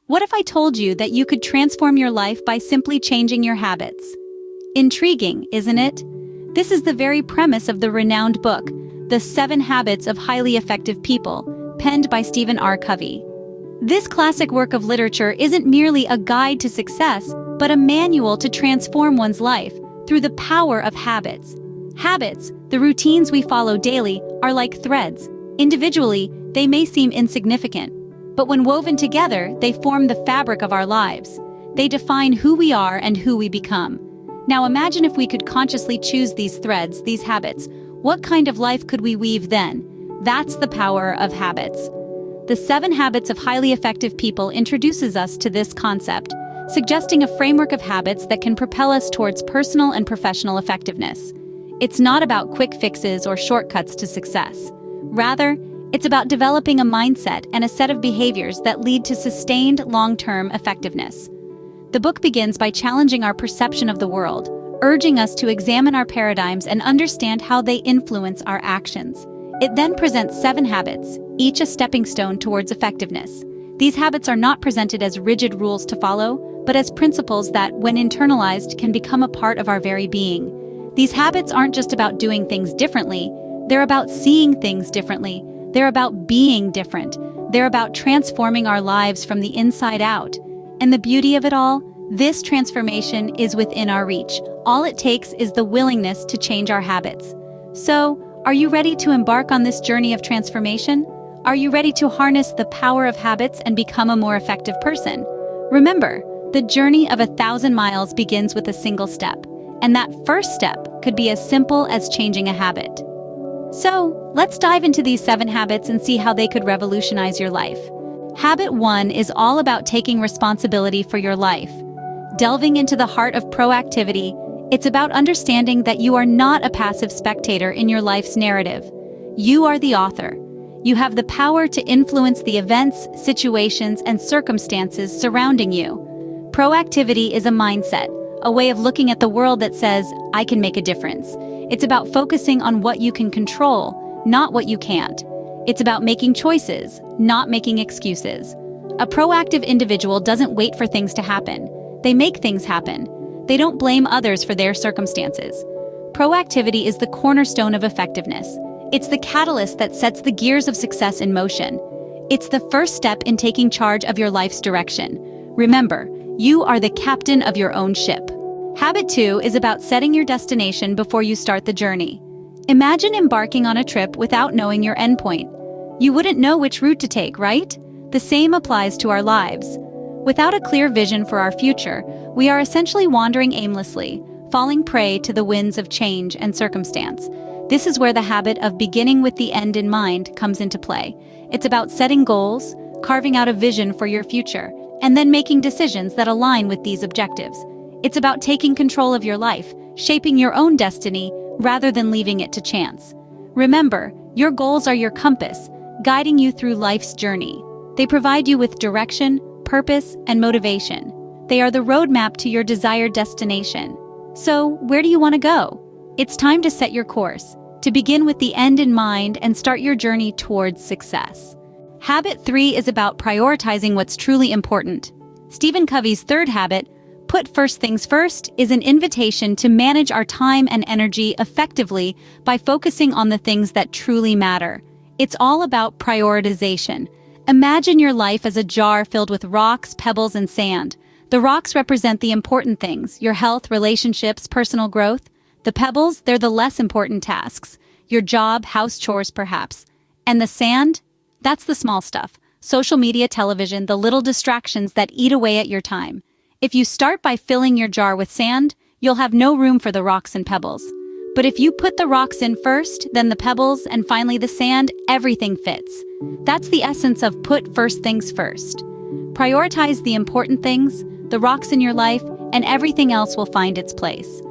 What if I told you that you could transform your life by simply changing your habits? Intriguing, isn't it? This is the very premise of the renowned book, The 7 Habits of Highly Effective People, penned by Stephen R. Covey. This classic work of literature isn't merely a guide to success, but a manual to transform one's life through the power of habits. Habits, the routines we follow daily, are like threads. Individually, they may seem insignificant, but when woven together, they form the fabric of our lives. They define who we are and who we become. Now imagine if we could consciously choose these threads, these habits. What kind of life could we weave then? That's the power of habits. The 7 Habits of Highly Effective People introduces us to this concept, suggesting a framework of habits that can propel us towards personal and professional effectiveness. It's not about quick fixes or shortcuts to success. Rather, it's about developing a mindset and a set of behaviors that lead to sustained long-term effectiveness. The book begins by challenging our perception of the world, urging us to examine our paradigms and understand how they influence our actions. It then presents 7 habits, each a stepping stone towards effectiveness. These habits are not presented as rigid rules to follow, but as principles that, when internalized, can become a part of our very being. These habits aren't just about doing things differently, they're about seeing things differently. They're about being different. They're about transforming our lives from the inside out. And the beauty of it all? This transformation is within our reach. All it takes is the willingness to change our habits. So, are you ready to embark on this journey of transformation? Are you ready to harness the power of habits and become a more effective person? Remember, the journey of 1,000 miles begins with a single step, and that first step could be as simple as changing a habit. So, let's dive into these 7 habits and see how they could revolutionize your life. Habit 1 is all about taking responsibility for your life. Delving into the heart of proactivity, it's about understanding that you are not a passive spectator in your life's narrative. You are the author. You have the power to influence the events, situations, and circumstances surrounding you. Proactivity is a mindset, a way of looking at the world that says, I can make a difference. It's about focusing on what you can control, not what you can't. It's about making choices, not making excuses. A proactive individual doesn't wait for things to happen. They make things happen. They don't blame others for their circumstances. Proactivity is the cornerstone of effectiveness. It's the catalyst that sets the gears of success in motion. It's the first step in taking charge of your life's direction. Remember, you are the captain of your own ship. Habit 2 is about setting your destination before you start the journey. Imagine embarking on a trip without knowing your endpoint. You wouldn't know which route to take, right? The same applies to our lives. Without a clear vision for our future, we are essentially wandering aimlessly, falling prey to the winds of change and circumstance. This is where the habit of beginning with the end in mind comes into play. It's about setting goals, carving out a vision for your future, and then making decisions that align with these objectives. It's about taking control of your life, shaping your own destiny, rather than leaving it to chance. Remember, your goals are your compass, guiding you through life's journey. They provide you with direction, purpose, and motivation. They are the roadmap to your desired destination. So, where do you want to go? It's time to set your course, to begin with the end in mind and start your journey towards success. Habit 3 is about prioritizing what's truly important. Stephen Covey's 3rd habit, Put First Things First, is an invitation to manage our time and energy effectively by focusing on the things that truly matter. It's all about prioritization. Imagine your life as a jar filled with rocks, pebbles, and sand. The rocks represent the important things, your health, relationships, personal growth. The pebbles, they're the less important tasks, your job, house chores perhaps. And the sand? That's the small stuff. Social media, television, the little distractions that eat away at your time. If you start by filling your jar with sand, you'll have no room for the rocks and pebbles. But if you put the rocks in first, then the pebbles, and finally the sand, everything fits. That's the essence of put first things first. Prioritize the important things, the rocks in your life, and everything else will find its place.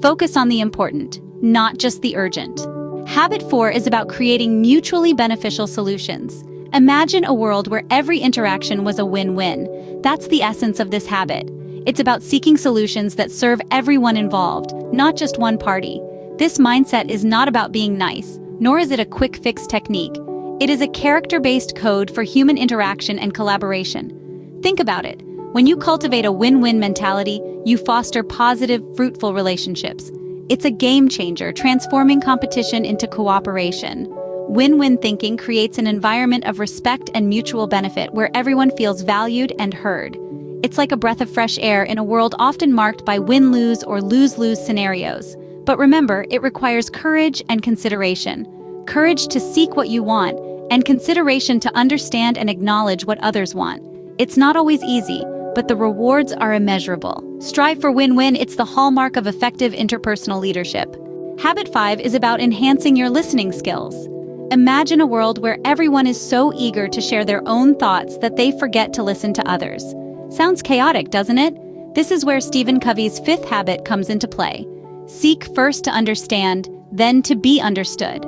Focus on the important, not just the urgent. Habit 4 is about creating mutually beneficial solutions. Imagine a world where every interaction was a win-win. That's the essence of this habit. It's about seeking solutions that serve everyone involved, not just one party. This mindset is not about being nice, nor is it a quick fix technique. It is a character-based code for human interaction and collaboration. Think about it. When you cultivate a win-win mentality, you foster positive, fruitful relationships. It's a game changer, transforming competition into cooperation. Win-win thinking creates an environment of respect and mutual benefit where everyone feels valued and heard. It's like a breath of fresh air in a world often marked by win-lose or lose-lose scenarios. But remember, it requires courage and consideration. Courage to seek what you want, and consideration to understand and acknowledge what others want. It's not always easy, but the rewards are immeasurable. Strive for win-win. It's the hallmark of effective interpersonal leadership. Habit 5 is about enhancing your listening skills. Imagine a world where everyone is so eager to share their own thoughts that they forget to listen to others. Sounds chaotic, doesn't it? This is where Stephen Covey's 5th habit comes into play. Seek first to understand, then to be understood.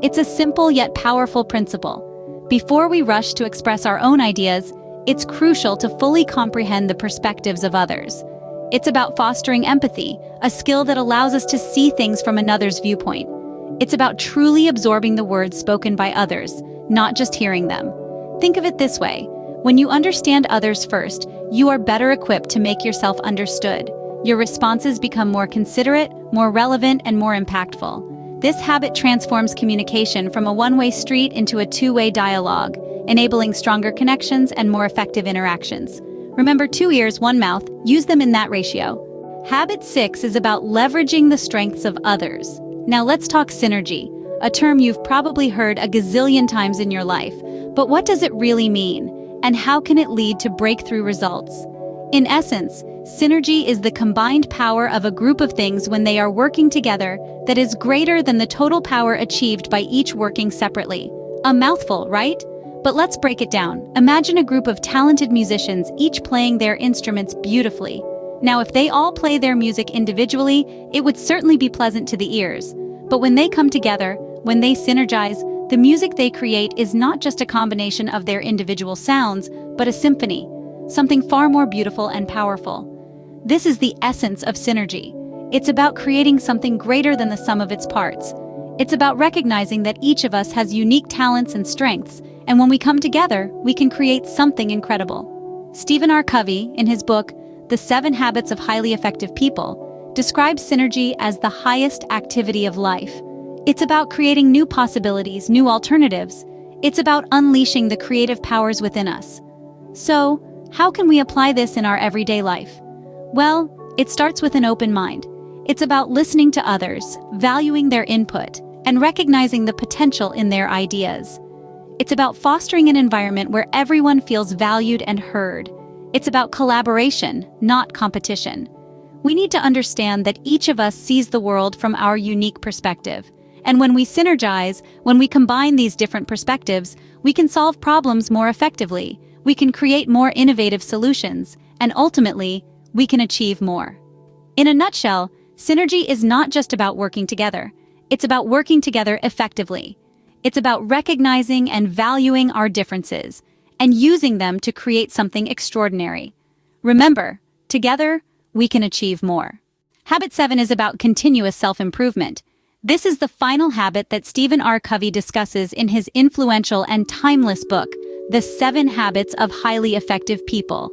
It's a simple yet powerful principle. Before we rush to express our own ideas, it's crucial to fully comprehend the perspectives of others. It's about fostering empathy, a skill that allows us to see things from another's viewpoint. It's about truly absorbing the words spoken by others, not just hearing them. Think of it this way. When you understand others first, you are better equipped to make yourself understood. Your responses become more considerate, more relevant, and more impactful. This habit transforms communication from a one-way street into a two-way dialogue, enabling stronger connections and more effective interactions. Remember, 2 ears, 1 mouth, use them in that ratio. Habit 6 is about leveraging the strengths of others. Now let's talk synergy, a term you've probably heard a gazillion times in your life. But what does it really mean? And how can it lead to breakthrough results? In essence, synergy is the combined power of a group of things when they are working together that is greater than the total power achieved by each working separately. A mouthful, right? But let's break it down. Imagine a group of talented musicians, each playing their instruments beautifully. Now, if they all play their music individually, it would certainly be pleasant to the ears. But when they come together, when they synergize, the music they create is not just a combination of their individual sounds, but a symphony, something far more beautiful and powerful. This is the essence of synergy. It's about creating something greater than the sum of its parts. It's about recognizing that each of us has unique talents and strengths, and when we come together, we can create something incredible. Stephen R. Covey, in his book, The 7 Habits of Highly Effective People, describes synergy as the highest activity of life. It's about creating new possibilities, new alternatives. It's about unleashing the creative powers within us. So, how can we apply this in our everyday life? Well, it starts with an open mind. It's about listening to others, valuing their input, and recognizing the potential in their ideas. It's about fostering an environment where everyone feels valued and heard. It's about collaboration, not competition. We need to understand that each of us sees the world from our unique perspective. And when we synergize, when we combine these different perspectives, we can solve problems more effectively, we can create more innovative solutions, and ultimately, we can achieve more. In a nutshell, synergy is not just about working together. It's about working together effectively. It's about recognizing and valuing our differences and using them to create something extraordinary. Remember, together, we can achieve more. Habit 7 is about continuous self-improvement. This is the final habit that Stephen R. Covey discusses in his influential and timeless book, The 7 Habits of Highly Effective People.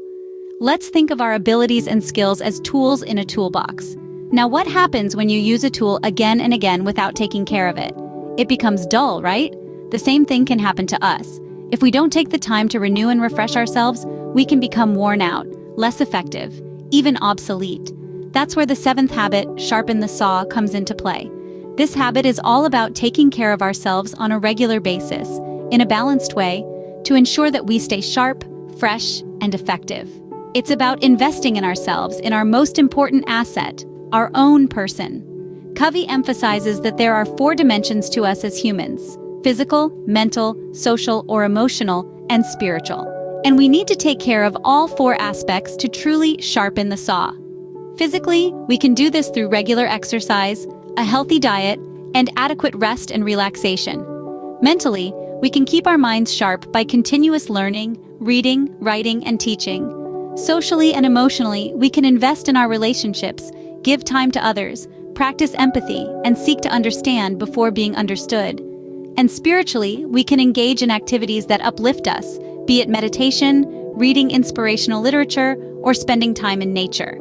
Let's think of our abilities and skills as tools in a toolbox. Now, what happens when you use a tool again and again without taking care of it? It becomes dull, right? The same thing can happen to us. If we don't take the time to renew and refresh ourselves, we can become worn out, less effective, even obsolete. That's where the 7th habit, sharpen the saw, comes into play. This habit is all about taking care of ourselves on a regular basis, in a balanced way, to ensure that we stay sharp, fresh, and effective. It's about investing in ourselves, in our most important asset, our own person. Covey emphasizes that there are 4 dimensions to us as humans: physical, mental, social or emotional, and spiritual. And we need to take care of all 4 aspects to truly sharpen the saw. Physically, we can do this through regular exercise, a healthy diet, and adequate rest and relaxation. Mentally, we can keep our minds sharp by continuous learning, reading, writing, and teaching. Socially and emotionally, we can invest in our relationships, give time to others, practice empathy, and seek to understand before being understood. And spiritually, we can engage in activities that uplift us, be it meditation, reading inspirational literature, or spending time in nature.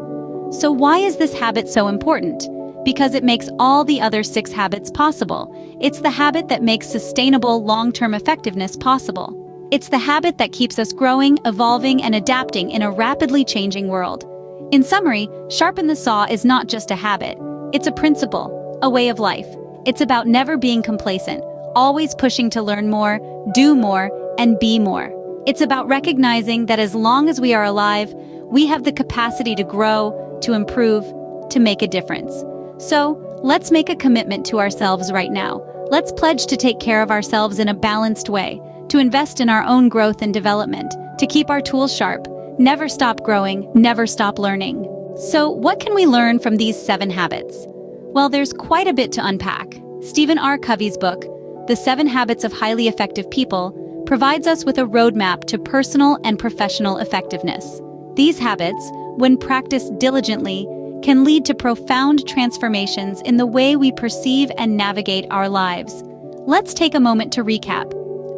So why is this habit so important? Because it makes all the other 6 habits possible. It's the habit that makes sustainable long-term effectiveness possible. It's the habit that keeps us growing, evolving, and adapting in a rapidly changing world. In summary, sharpen the saw is not just a habit. It's a principle, a way of life. It's about never being complacent, always pushing to learn more, do more, and be more. It's about recognizing that as long as we are alive, we have the capacity to grow, to improve, to make a difference. So, let's make a commitment to ourselves right now. Let's pledge to take care of ourselves in a balanced way, to invest in our own growth and development, to keep our tools sharp, never stop growing, never stop learning. So, what can we learn from these 7 habits? Well, there's quite a bit to unpack. Stephen R. Covey's book, The 7 Habits of Highly Effective People, provides us with a roadmap to personal and professional effectiveness. These habits, when practiced diligently, can lead to profound transformations in the way we perceive and navigate our lives. Let's take a moment to recap.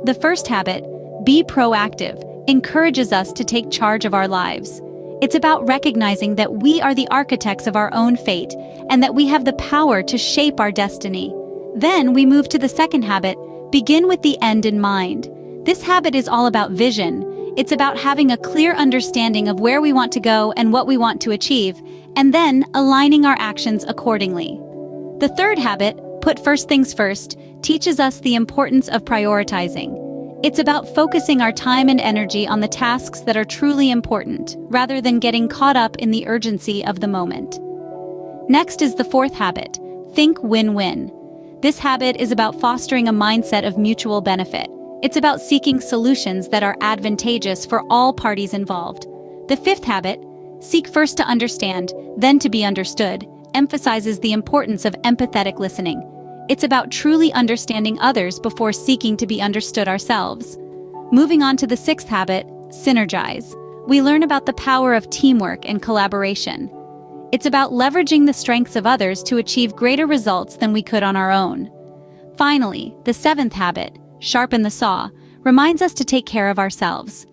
The first habit, be proactive, encourages us to take charge of our lives. It's about recognizing that we are the architects of our own fate and that we have the power to shape our destiny. Then we move to the second habit, begin with the end in mind. This habit is all about vision. It's about having a clear understanding of where we want to go and what we want to achieve, and then aligning our actions accordingly. The third habit, put first things first, teaches us the importance of prioritizing. It's about focusing our time and energy on the tasks that are truly important, rather than getting caught up in the urgency of the moment. Next is the fourth habit, think win-win. This habit is about fostering a mindset of mutual benefit. It's about seeking solutions that are advantageous for all parties involved. The fifth habit, seek first to understand, then to be understood, emphasizes the importance of empathetic listening. It's about truly understanding others before seeking to be understood ourselves. Moving on to the sixth habit, synergize. We learn about the power of teamwork and collaboration. It's about leveraging the strengths of others to achieve greater results than we could on our own. Finally, the seventh habit, sharpen the saw, reminds us to take care of ourselves.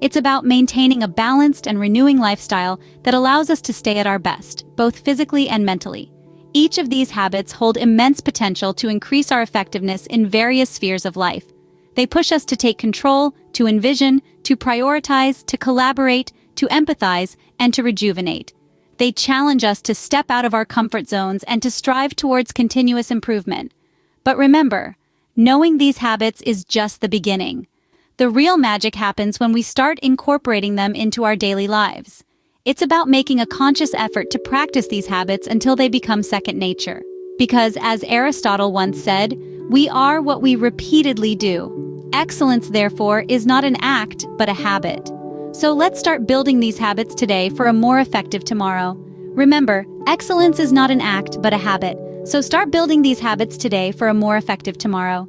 It's about maintaining a balanced and renewing lifestyle that allows us to stay at our best, both physically and mentally. Each of these habits hold immense potential to increase our effectiveness in various spheres of life. They push us to take control, to envision, to prioritize, to collaborate, to empathize, and to rejuvenate. They challenge us to step out of our comfort zones and to strive towards continuous improvement. But remember, knowing these habits is just the beginning. The real magic happens when we start incorporating them into our daily lives. It's about making a conscious effort to practice these habits until they become second nature. Because, as Aristotle once said, we are what we repeatedly do. Excellence, therefore, is not an act, but a habit. So let's start building these habits today for a more effective tomorrow. Remember, excellence is not an act, but a habit. So start building these habits today for a more effective tomorrow.